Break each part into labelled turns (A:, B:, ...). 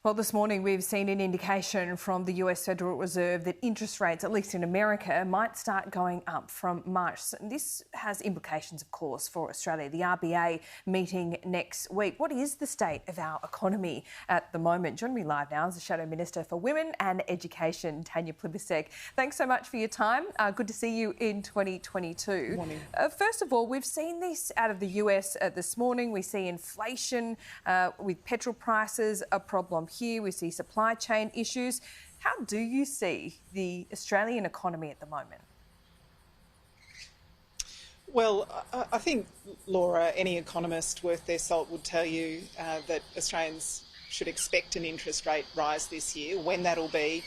A: Well, this morning we've seen an indication from the US Federal Reserve that interest rates, at least in America, might start going up from March. And this has implications, of course, for Australia. The RBA meeting next week. What is the state of our economy at the moment? Joining me live now is the Shadow Minister for Women and Education, Tanya Plibersek. Thanks so much for your time. Good to see you in 2022.
B: Good morning.
A: First of all, we've seen this out of the US this morning. We see inflation with petrol prices a problem here. We see supply chain issues. How do you see the Australian economy at the moment?
B: Well, I think, Laura, any economist worth their salt would tell you that Australians should expect an interest rate rise this year. When that'll be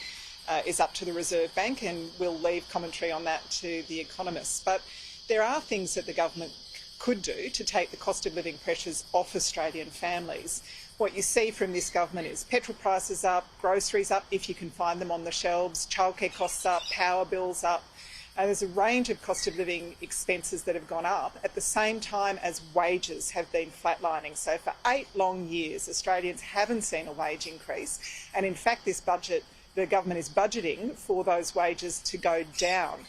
B: is up to the Reserve Bank, and we'll leave commentary on that to the economists. But there are things that the government could do to take the cost of living pressures off Australian families. What you see from this government is petrol prices up, groceries up if you can find them on the shelves, childcare costs up, power bills up. There's a range of cost of living expenses that have gone up at the same time as wages have been flatlining. So for 8 long years, Australians haven't seen a wage increase. And in fact, this budget, the government is budgeting for those wages to go down.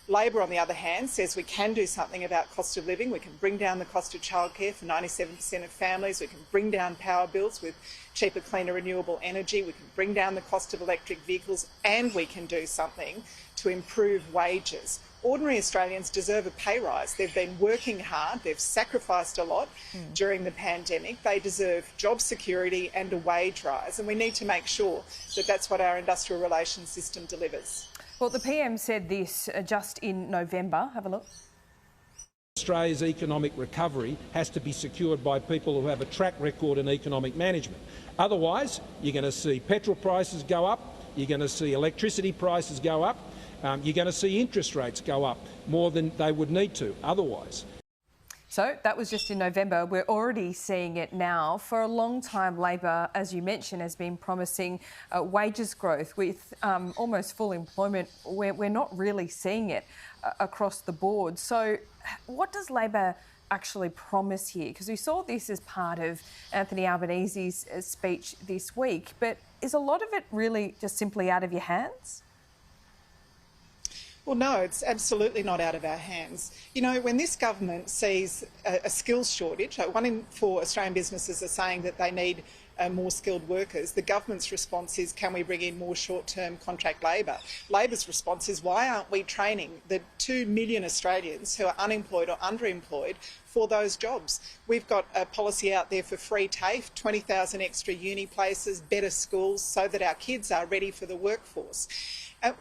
B: Labor, on the other hand, says we can do something about cost of living. We can bring down the cost of childcare for 97% of families. We can bring down power bills with cheaper, cleaner, renewable energy. We can bring down the cost of electric vehicles, and we can do something to improve wages. Ordinary Australians deserve a pay rise. They've been working hard. They've sacrificed a lot during the pandemic. They deserve job security and a wage rise, and we need to make sure that that's what our industrial relations system delivers.
A: Well, the PM said this just in November. Have a look.
C: Australia's economic recovery has to be secured by people who have a track record in economic management. Otherwise, you're going to see petrol prices go up, you're going to see electricity prices go up, you're going to see interest rates go up more than they would need to otherwise.
A: So that was just in November. We're already seeing it now. For a long time, Labor, as you mentioned, has been promising wages growth with almost full employment. We're not really seeing it across the board. So what does Labor actually promise here? Because we saw this as part of Anthony Albanese's speech this week, but is a lot of it really just simply out of your hands?
B: Well, no, it's absolutely not out of our hands. You know, when this government sees a skills shortage, 1 in 4 Australian businesses are saying that they need more skilled workers. The government's response is, can we bring in more short-term contract labour? Labor's response is, why aren't we training the 2 million Australians who are unemployed or underemployed for those jobs? We've got a policy out there for free TAFE, 20,000 extra uni places, better schools, so that our kids are ready for the workforce.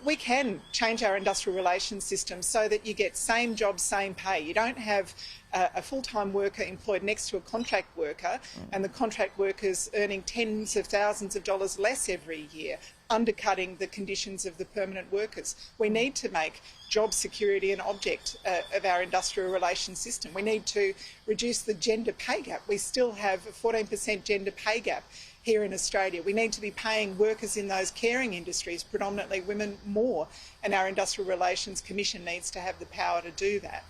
B: We can change our industrial relations system so that you get same job, same pay. You don't have a full-time worker employed next to a contract worker and the contract workers earning tens of thousands of dollars less every year, undercutting the conditions of the permanent workers. We need to make job security an object of our industrial relations system. We need to reduce the gender pay gap. We still have a 14% gender pay gap here in Australia. We need to be paying workers in those caring industries, predominantly women, more, and our Industrial Relations Commission needs to have the power to do that.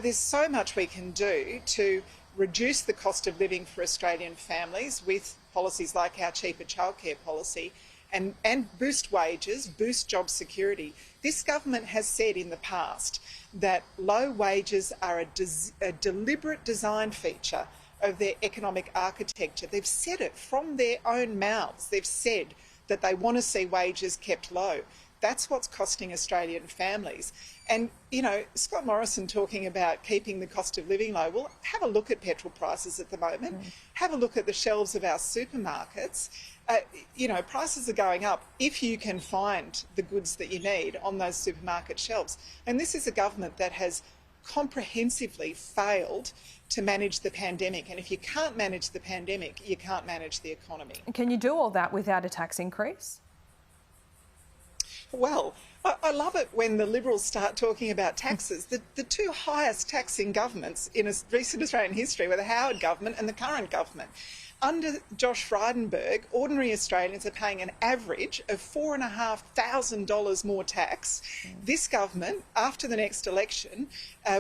B: There's so much we can do to reduce the cost of living for Australian families with policies like our cheaper childcare policy and boost wages, boost job security. This government has said in the past that low wages are a deliberate design feature of their economic architecture. They've said it from their own mouths. They've said that they want to see wages kept low. That's what's costing Australian families. And, you know, Scott Morrison talking about keeping the cost of living low. Well, have a look at petrol prices at the moment. Have a look at the shelves of our supermarkets. You know, prices are going up if you can find the goods that you need on those supermarket shelves. And this is a government that has comprehensively failed to manage the pandemic. And if you can't manage the pandemic, you can't manage the economy.
A: Can you do all that without a tax increase?
B: Well, I love it when the Liberals start talking about taxes. The 2 highest taxing governments in recent Australian history were the Howard government and the current government. Under Josh Frydenberg, ordinary Australians are paying an average of $4,500 more tax. This government, after the next election,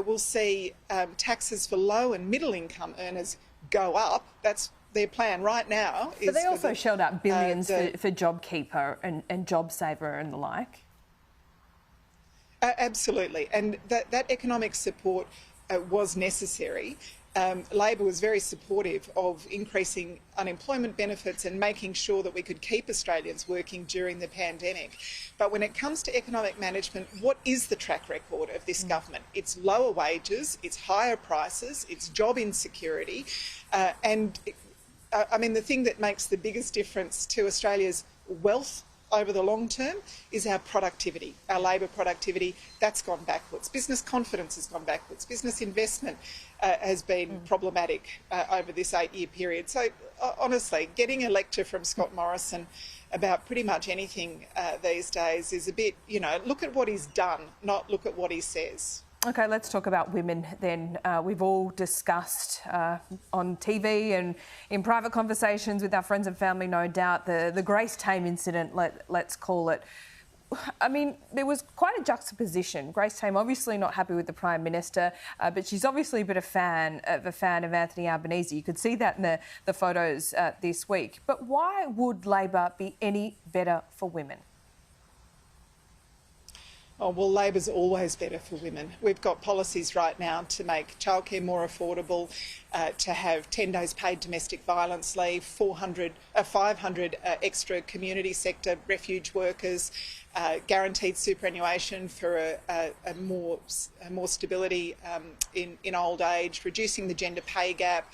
B: will see taxes for low and middle income earners go up. That's their plan right now is...
A: But they also shelled out billions for JobKeeper and JobSaver and the like.
B: Absolutely, and that economic support was necessary. Labor was very supportive of increasing unemployment benefits and making sure that we could keep Australians working during the pandemic. But when it comes to economic management, what is the track record of this government? It's lower wages, it's higher prices, it's job insecurity, and I mean, the thing that makes the biggest difference to Australia's wealth over the long term is our productivity, our labour productivity. That's gone backwards. Business confidence has gone backwards. Business investment has been problematic over this 8-year period. So honestly, getting a lecture from Scott Morrison about pretty much anything these days is a bit, you know, look at what he's done, not look at what he says.
A: OK, let's talk about women then. We've all discussed on TV and in private conversations with our friends and family, no doubt, the Grace Tame incident, let's call it. I mean, there was quite a juxtaposition. Grace Tame obviously not happy with the Prime Minister, but she's obviously been a fan of Anthony Albanese. You could see that in the photos this week. But why would Labor be any better for women?
B: Oh, well, Labor's always better for women. We've got policies right now to make childcare more affordable, to have 10 days paid domestic violence leave, 500 extra community sector refuge workers, guaranteed superannuation for more stability in old age, reducing the gender pay gap,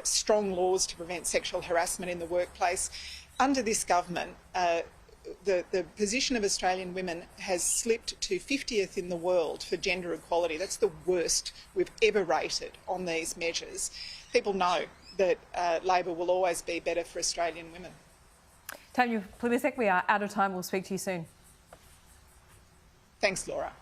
B: strong laws to prevent sexual harassment in the workplace. Under this government, the position of Australian women has slipped to 50th in the world for gender equality. That's the worst we've ever rated on these measures. People know that Labor will always be better for Australian women.
A: Tanya, Plibersek, we are out of time. We'll speak to you soon.
B: Thanks, Laura.